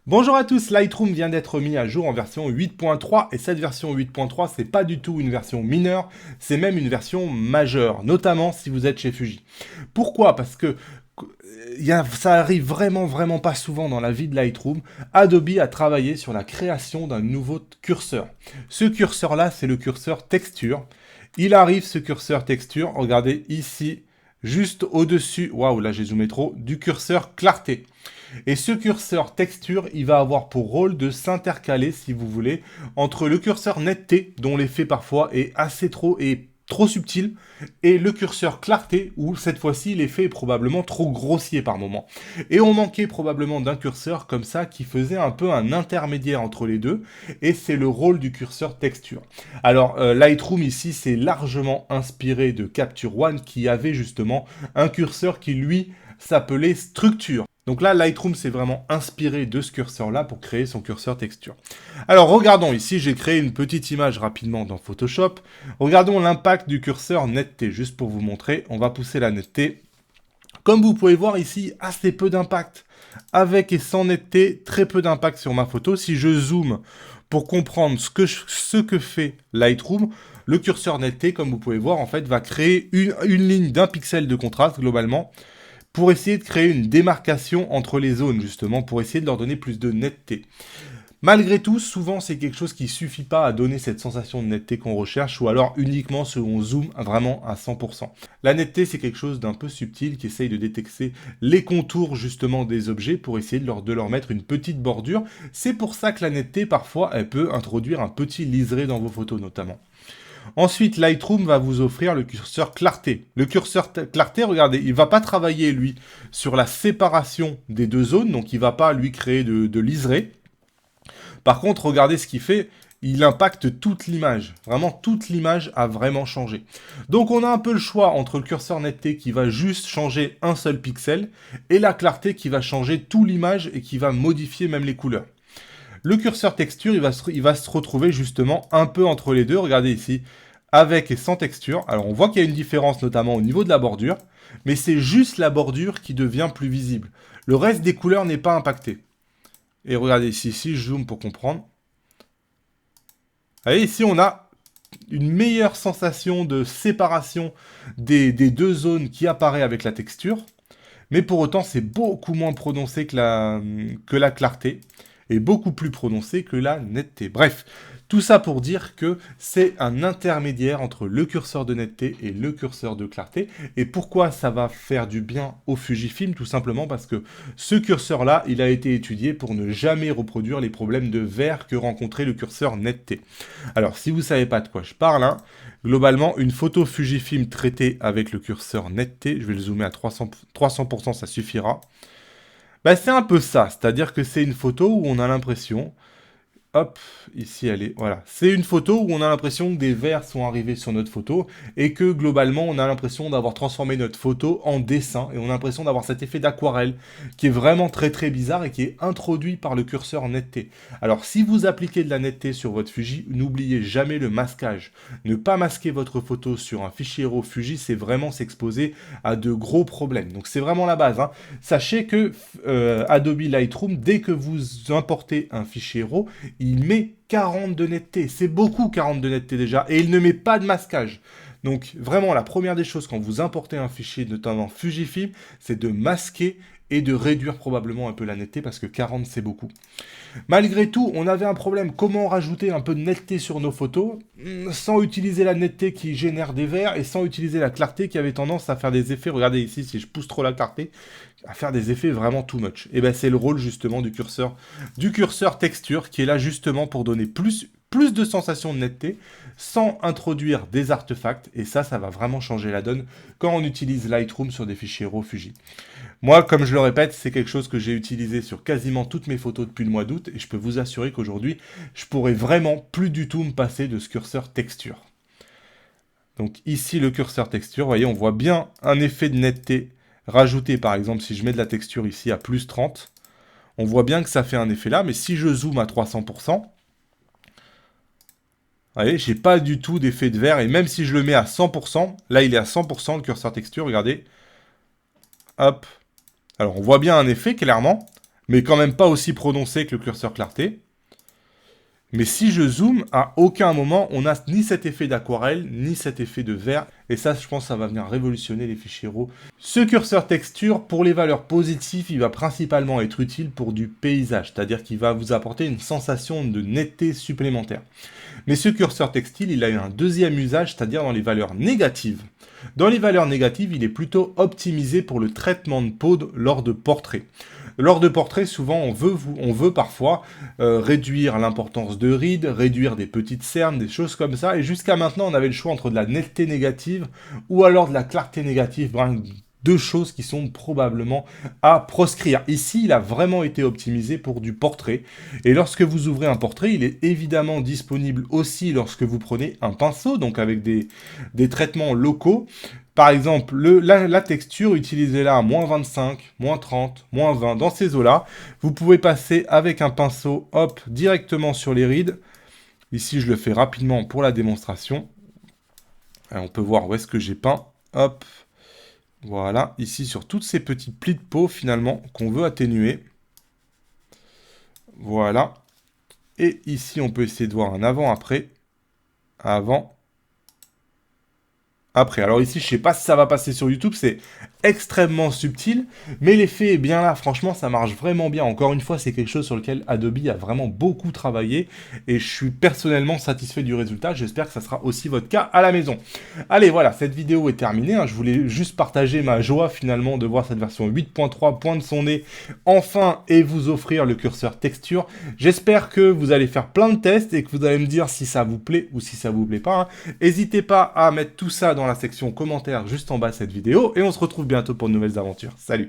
Bonjour à tous, Lightroom vient d'être mis à jour en version 8.3 et cette version 8.3 c'est pas du tout une version mineure, c'est même une version majeure, notamment si vous êtes chez Fuji. Pourquoi? Parce que ça arrive vraiment pas souvent dans la vie de Lightroom. Adobe a travaillé sur la création d'un nouveau curseur. Ce curseur là c'est le curseur texture. Il arrive ce curseur texture, regardez ici, juste au-dessus, waouh là j'ai zoomé trop, du curseur clarté. Et ce curseur texture, il va avoir pour rôle de s'intercaler, si vous voulez, entre le curseur netteté, dont l'effet parfois est assez trop subtil, et le curseur clarté, où cette fois-ci l'effet est probablement trop grossier par moment. Et on manquait probablement d'un curseur comme ça qui faisait un peu un intermédiaire entre les deux, et c'est le rôle du curseur texture. Alors Lightroom ici c'est largement inspiré de Capture One qui avait justement un curseur qui lui s'appelait structure. Donc là, Lightroom s'est vraiment inspiré de ce curseur-là pour créer son curseur texture. Alors regardons ici, j'ai créé une petite image rapidement dans Photoshop. Regardons l'impact du curseur netteté, juste pour vous montrer. On va pousser la netteté. Comme vous pouvez voir ici, assez peu d'impact. Avec et sans netteté, très peu d'impact sur ma photo. Si je zoome pour comprendre ce que fait Lightroom, le curseur netteté, comme vous pouvez voir, en fait, va créer une ligne d'un pixel de contraste globalement, pour essayer de créer une démarcation entre les zones, justement, pour essayer de leur donner plus de netteté. Malgré tout, souvent, c'est quelque chose qui ne suffit pas à donner cette sensation de netteté qu'on recherche, ou alors uniquement si on zoome vraiment à 100%. La netteté, c'est quelque chose d'un peu subtil qui essaye de détecter les contours, justement, des objets pour essayer de leur mettre une petite bordure. C'est pour ça que la netteté, parfois, elle peut introduire un petit liseré dans vos photos, notamment. Ensuite, Lightroom va vous offrir le curseur clarté. Le curseur clarté, regardez, il ne va pas travailler, lui, sur la séparation des deux zones, donc il ne va pas, lui, créer de liseré. Par contre, regardez ce qu'il fait, il impacte toute l'image. Vraiment, toute l'image a vraiment changé. Donc on a un peu le choix entre le curseur netteté qui va juste changer un seul pixel, et la clarté qui va changer toute l'image et qui va modifier même les couleurs. Le curseur texture, il va se retrouver justement un peu entre les deux. Regardez ici, avec et sans texture. Alors on voit qu'il y a une différence notamment au niveau de la bordure, mais c'est juste la bordure qui devient plus visible. Le reste des couleurs n'est pas impacté. Et regardez ici, si je zoome pour comprendre. Vous voyez, ici on a une meilleure sensation de séparation des deux zones qui apparaît avec la texture. Mais pour autant, c'est beaucoup moins prononcé que la clarté et beaucoup plus prononcé que la netteté. Bref, tout ça pour dire que c'est un intermédiaire entre le curseur de netteté et le curseur de clarté. Et pourquoi ça va faire du bien au Fujifilm? Tout simplement parce que ce curseur-là, il a été étudié pour ne jamais reproduire les problèmes de vert que rencontrait le curseur netteté. Alors, si vous ne savez pas de quoi je parle, hein, globalement, une photo Fujifilm traitée avec le curseur netteté, je vais le zoomer à 300%, ça suffira. Bah, c'est un peu ça, c'est-à-dire que c'est une photo où on a l'impression, hop, ici elle est, voilà. C'est une photo où on a l'impression que des vers sont arrivés sur notre photo et que globalement on a l'impression d'avoir transformé notre photo en dessin et on a l'impression d'avoir cet effet d'aquarelle qui est vraiment très bizarre et qui est introduit par le curseur netteté. Alors si vous appliquez de la netteté sur votre Fuji, n'oubliez jamais le masquage. Ne pas masquer votre photo sur un fichier RAW Fuji, c'est vraiment s'exposer à de gros problèmes. Donc c'est vraiment la base, hein. Sachez que Adobe Lightroom, dès que vous importez un fichier RAW, il met 40 de netteté. C'est beaucoup 40 de netteté déjà. Et il ne met pas de masquage. Donc vraiment, la première des choses quand vous importez un fichier, notamment Fujifilm, c'est de masquer et de réduire probablement un peu la netteté parce que 40 c'est beaucoup. Malgré tout, on avait un problème. Comment rajouter un peu de netteté sur nos photos sans utiliser la netteté qui génère des verts et sans utiliser la clarté qui avait tendance à faire des effets. Regardez ici, si je pousse trop la clarté, à faire des effets vraiment too much. Et ben c'est le rôle justement du curseur texture qui est là justement pour donner plus de sensations de netteté sans introduire des artefacts. Et ça va vraiment changer la donne quand on utilise Lightroom sur des fichiers RAW Fuji. Moi, comme je le répète, c'est quelque chose que j'ai utilisé sur quasiment toutes mes photos depuis le mois d'août et je peux vous assurer qu'aujourd'hui, je pourrais vraiment plus du tout me passer de ce curseur texture. Donc ici, le curseur texture, vous voyez, on voit bien un effet de netteté rajouté. Par exemple, si je mets de la texture ici à plus 30, on voit bien que ça fait un effet là, mais si je zoome à 300%, vous voyez, j'ai pas du tout d'effet de vert, et même si je le mets à 100%, là il est à 100% le curseur texture, regardez, hop. Alors on voit bien un effet clairement, mais quand même pas aussi prononcé que le curseur clarté. Mais si je zoome, à aucun moment, on n'a ni cet effet d'aquarelle, ni cet effet de vert. Et ça, je pense, ça va venir révolutionner les fichiers RAW. Ce curseur texture, pour les valeurs positives, il va principalement être utile pour du paysage. C'est-à-dire qu'il va vous apporter une sensation de netteté supplémentaire. Mais ce curseur textile, il a eu un deuxième usage, c'est-à-dire dans les valeurs négatives. Dans les valeurs négatives, il est plutôt optimisé pour le traitement de peau lors de portraits. Lors de portraits, souvent, on veut parfois réduire l'importance de rides, réduire des petites cernes, des choses comme ça. Et jusqu'à maintenant, on avait le choix entre de la netteté négative ou alors de la clarté négative. Bref, deux choses qui sont probablement à proscrire. Ici, il a vraiment été optimisé pour du portrait. Et lorsque vous ouvrez un portrait, il est évidemment disponible aussi lorsque vous prenez un pinceau, donc avec des traitements locaux. Par exemple, la texture, utilisez-la à moins 25, moins 30, moins 20, dans ces eaux-là. Vous pouvez passer avec un pinceau, hop, directement sur les rides. Ici, je le fais rapidement pour la démonstration. Alors, on peut voir où est-ce que j'ai peint. Hop, voilà, ici sur toutes ces petites plis de peau, finalement, qu'on veut atténuer. Voilà. Et ici, on peut essayer de voir un avant-après. Avant. Après, alors ici, je sais pas si ça va passer sur YouTube, c'est extrêmement subtil, mais l'effet est bien là, franchement, ça marche vraiment bien. Encore une fois, c'est quelque chose sur lequel Adobe a vraiment beaucoup travaillé, et je suis personnellement satisfait du résultat, j'espère que ça sera aussi votre cas à la maison. Allez, voilà, cette vidéo est terminée, hein. Je voulais juste partager ma joie finalement de voir cette version 8.3 pointe son nez enfin et vous offrir le curseur texture. J'espère que vous allez faire plein de tests et que vous allez me dire si ça vous plaît ou si ça vous plaît pas, hein. N'hésitez pas à mettre tout ça dans la section commentaires juste en bas de cette vidéo et on se retrouve bientôt pour de nouvelles aventures. Salut!